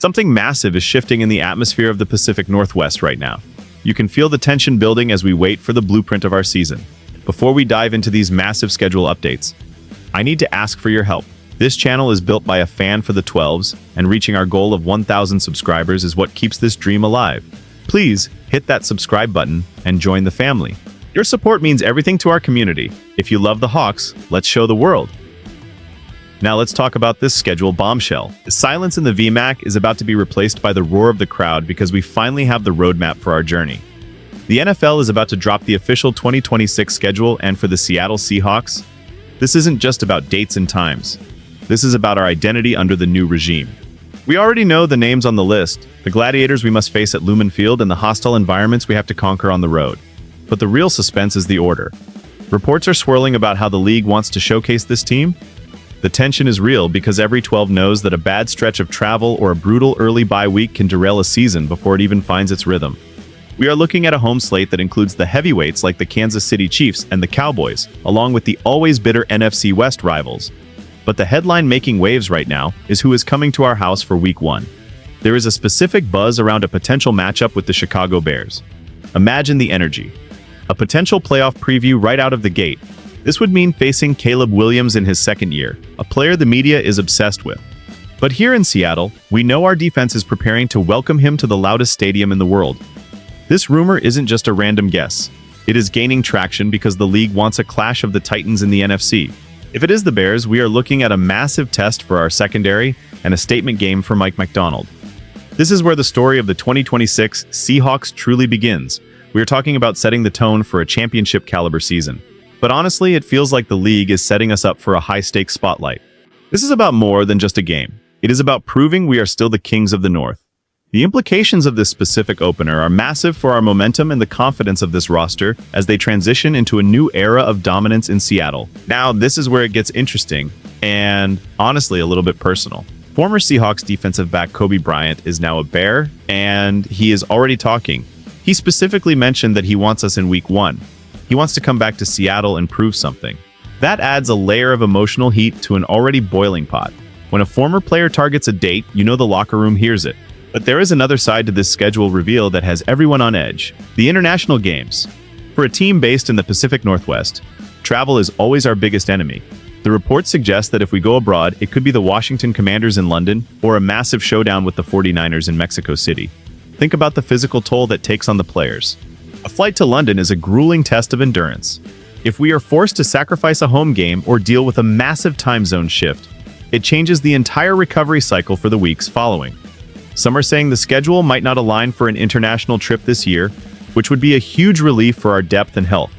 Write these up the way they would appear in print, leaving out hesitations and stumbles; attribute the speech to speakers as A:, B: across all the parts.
A: Something massive is shifting in the atmosphere of the Pacific Northwest right now. You can feel the tension building as we wait for the blueprint of our season. Before we dive into these massive schedule updates, I need to ask for your help. This channel is built by a fan for the 12s, and reaching our goal of 1,000 subscribers is what keeps this dream alive. Please hit that subscribe button and join the family. Your support means everything to our community. If you love the Hawks, let's show the world. Now let's talk about this schedule bombshell. The silence in the VMAC is about to be replaced by the roar of the crowd because we finally have the roadmap for our journey. The NFL is about to drop the official 2026 schedule, and for the Seattle Seahawks, this isn't just about dates and times. This is about our identity under the new regime. We already know the names on the list, the gladiators we must face at Lumen Field and the hostile environments we have to conquer on the road. But the real suspense is the order. Reports are swirling about how the league wants to showcase this team. The tension is real because every 12 knows that a bad stretch of travel or a brutal early bye week can derail a season before it even finds its rhythm. We are looking at a home slate that includes the heavyweights like the Kansas City Chiefs and the Cowboys, along with the always bitter NFC West rivals. But the headline making waves right now is who is coming to our house for Week 1. There is a specific buzz around a potential matchup with the Chicago Bears. Imagine the energy. A potential playoff preview right out of the gate. This would mean facing Caleb Williams in his second year, a player the media is obsessed with. But here in Seattle, we know our defense is preparing to welcome him to the loudest stadium in the world. This rumor isn't just a random guess. It is gaining traction because the league wants a clash of the Titans in the NFC. If it is the Bears, we are looking at a massive test for our secondary and a statement game for Mike Macdonald. This is where the story of the 2026 Seahawks truly begins. We are talking about setting the tone for a championship caliber season. But honestly, it feels like the league is setting us up for a high-stakes spotlight. This is about more than just a game. It is about proving we are still the kings of the North. The implications of this specific opener are massive for our momentum and the confidence of this roster as they transition into a new era of dominance in Seattle. Now, this is where it gets interesting and, honestly, a little bit personal. Former Seahawks defensive back Kobe Bryant is now a Bear, and he is already talking. He specifically mentioned that he wants us in Week 1. He wants to come back to Seattle and prove something. That adds a layer of emotional heat to an already boiling pot. When a former player targets a date, you know the locker room hears it. But there is another side to this schedule reveal that has everyone on edge. The international games. For a team based in the Pacific Northwest, travel is always our biggest enemy. The reports suggest that if we go abroad, it could be the Washington Commanders in London or a massive showdown with the 49ers in Mexico City. Think about the physical toll that takes on the players. A flight to London is a grueling test of endurance. If we are forced to sacrifice a home game or deal with a massive time zone shift, it changes the entire recovery cycle for the weeks following. Some are saying the schedule might not align for an international trip this year, which would be a huge relief for our depth and health.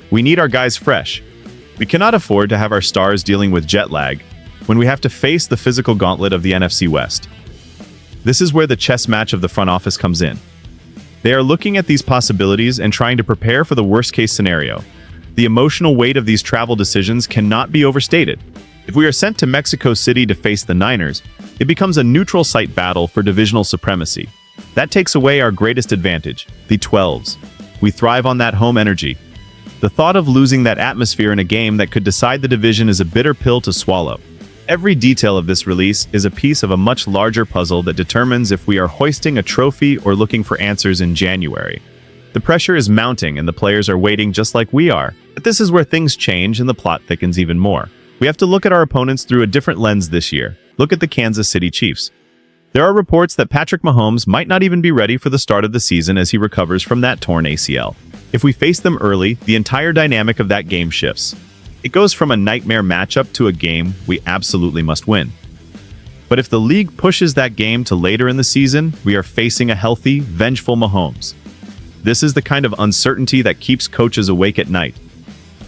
A: We need our guys fresh. We cannot afford to have our stars dealing with jet lag when we have to face the physical gauntlet of the NFC West. This is where the chess match of the front office comes in. They are looking at these possibilities and trying to prepare for the worst-case scenario. The emotional weight of these travel decisions cannot be overstated. If we are sent to Mexico City to face the Niners, it becomes a neutral site battle for divisional supremacy. That takes away our greatest advantage, the 12s. We thrive on that home energy. The thought of losing that atmosphere in a game that could decide the division is a bitter pill to swallow. Every detail of this release is a piece of a much larger puzzle that determines if we are hoisting a trophy or looking for answers in January. The pressure is mounting and the players are waiting just like we are. But this is where things change and the plot thickens even more. We have to look at our opponents through a different lens this year. Look at the Kansas City Chiefs. There are reports that Patrick Mahomes might not even be ready for the start of the season as he recovers from that torn ACL. If we face them early, the entire dynamic of that game shifts. It goes from a nightmare matchup to a game we absolutely must win. But if the league pushes that game to later in the season, we are facing a healthy, vengeful Mahomes. This is the kind of uncertainty that keeps coaches awake at night.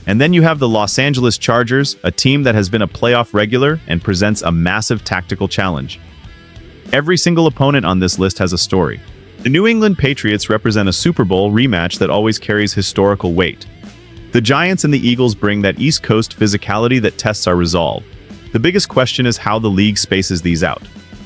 A: And then you have the Los Angeles Chargers, a team that has been a playoff regular and presents a massive tactical challenge. Every single opponent on this list has a story. The New England Patriots represent a Super Bowl rematch that always carries historical weight. The Giants and the Eagles bring that East Coast physicality that tests our resolve. The biggest question is how the league spaces these out.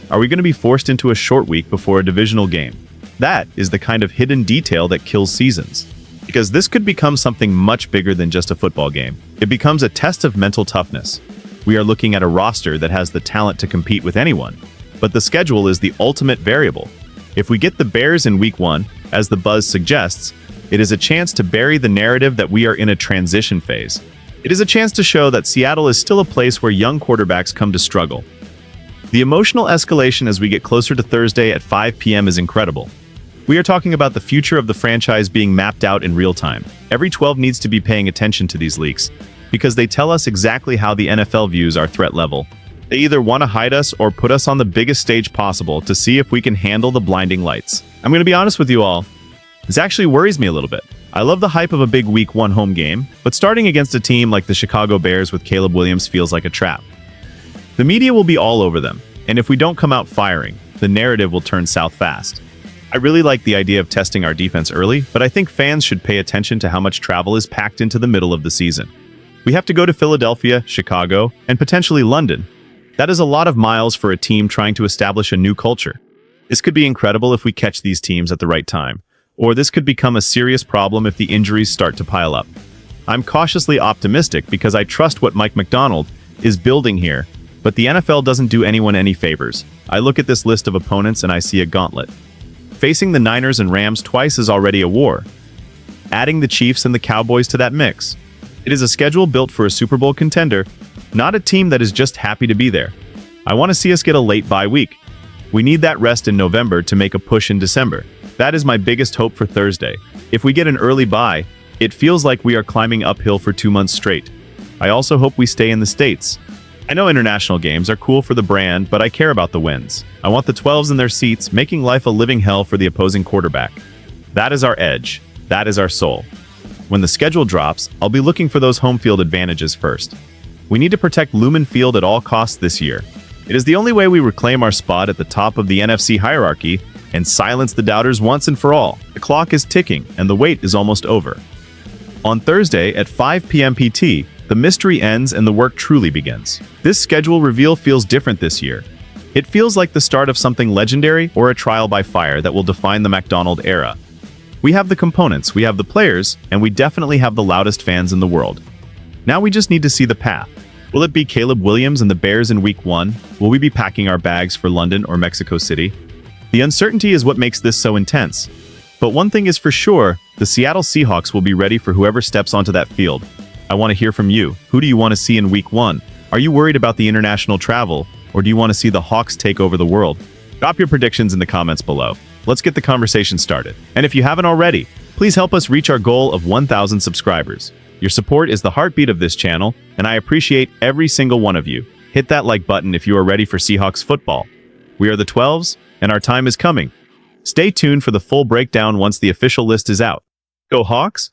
A: Are we going to be forced into a short week before a divisional game? That is the kind of hidden detail that kills seasons. Because this could become something much bigger than just a football game. It becomes a test of mental toughness. We are looking at a roster that has the talent to compete with anyone. but the schedule is the ultimate variable. If we get the Bears in Week 1, as the buzz suggests, it is a chance to bury the narrative that we are in a transition phase. It is a chance to show that Seattle is still a place where young quarterbacks come to struggle. The emotional escalation as we get closer to Thursday at 5 p.m. is incredible. We are talking about the future of the franchise being mapped out in real time. Every 12 needs to be paying attention to these leaks, because they tell us exactly how the NFL views our threat level. They either want to hide us or put us on the biggest stage possible to see if we can handle the blinding lights. I'm going to be honest with you all. This actually worries me a little bit. I love the hype of a big Week 1 home game, but starting against a team like the Chicago Bears with Caleb Williams feels like a trap. The media will be all over them, and if we don't come out firing, the narrative will turn south fast. I really like the idea of testing our defense early, but I think fans should pay attention to how much travel is packed into the middle of the season. We have to go to Philadelphia, Chicago, and potentially London. That is a lot of miles for a team trying to establish a new culture. This could be incredible if we catch these teams at the right time, or this could become a serious problem if the injuries start to pile up. I'm cautiously optimistic because I trust what Mike Macdonald is building here, but the NFL doesn't do anyone any favors. I look at this list of opponents and I see a gauntlet. Facing the Niners and Rams twice is already a war. Adding the Chiefs and the Cowboys to that mix. It is a schedule built for a Super Bowl contender, not a team that is just happy to be there. I want to see us get a late bye week. We need that rest in November to make a push in December. That is my biggest hope for Thursday. If we get an early bye, it feels like we are climbing uphill for 2 months straight. I also hope we stay in the States. I know international games are cool for the brand, but I care about the wins. I want the 12s in their seats, making life a living hell for the opposing quarterback. That is our edge. That is our soul. When the schedule drops, I'll be looking for those home field advantages first. We need to protect Lumen Field at all costs this year. It is the only way we reclaim our spot at the top of the NFC hierarchy and silence the doubters once and for all. The clock is ticking, and the wait is almost over. On Thursday at 5 p.m. PT, the mystery ends and the work truly begins. This schedule reveal feels different this year. It feels like the start of something legendary or a trial by fire that will define the Macdonald era. We have the components, we have the players, and we definitely have the loudest fans in the world. Now we just need to see the path. Will it be Caleb Williams and the Bears in Week 1? Will we be packing our bags for London or Mexico City? The uncertainty is what makes this so intense. But one thing is for sure, the Seattle Seahawks will be ready for whoever steps onto that field. I want to hear from you. Who do you want to see in Week 1? Are you worried about the international travel, or do you want to see the Hawks take over the world? Drop your predictions in the comments below. Let's get the conversation started. And if you haven't already, please help us reach our goal of 1,000 subscribers. Your support is the heartbeat of this channel, and I appreciate every single one of you. Hit that like button if you are ready for Seahawks football. We are the 12s, and our time is coming. Stay tuned for the full breakdown once the official list is out. Go Hawks!